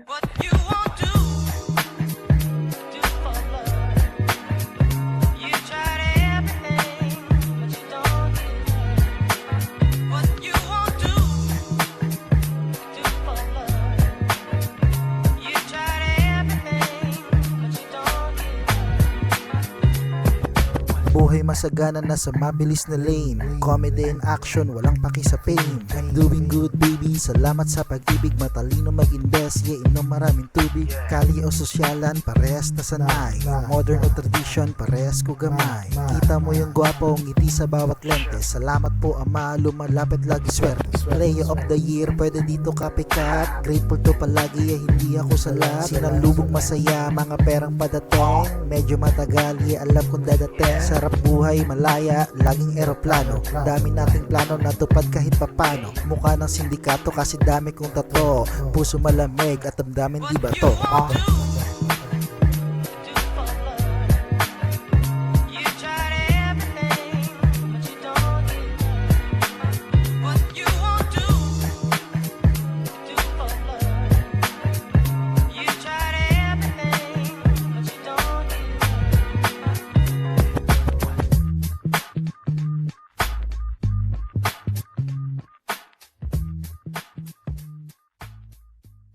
What you won't do for love. You tried everything, but you don't give up. What you won't do for love. You tried everything, but you don't give up. Buhay masagana na sa mabilis na lane. Comedy and action, walang paki sa pain. I'm doing good baby, salamat sa pag-ibig. Matalino mag-invest, yeah, inom maraming tubig. Kali o sosyalan, parehas na sanay. Modern o tradition, parehas ko gamay. Kita mo yung gwapo, ngiti sa bawat lente. Salamat po ama, lumalapit lagi swerte. Player of the year, pwede dito copycat. Grateful to palagi, hindi ako salat. Sinalubong masaya, mga perang padating. Medyo matagal, alam kong dadating. Sarap buhay, malaya, laging eroplano. Dami nating plano, natupad kahit papano. Mukha ng sindikato kasi dami kong tato. Puso malamig at damdamin di ba to?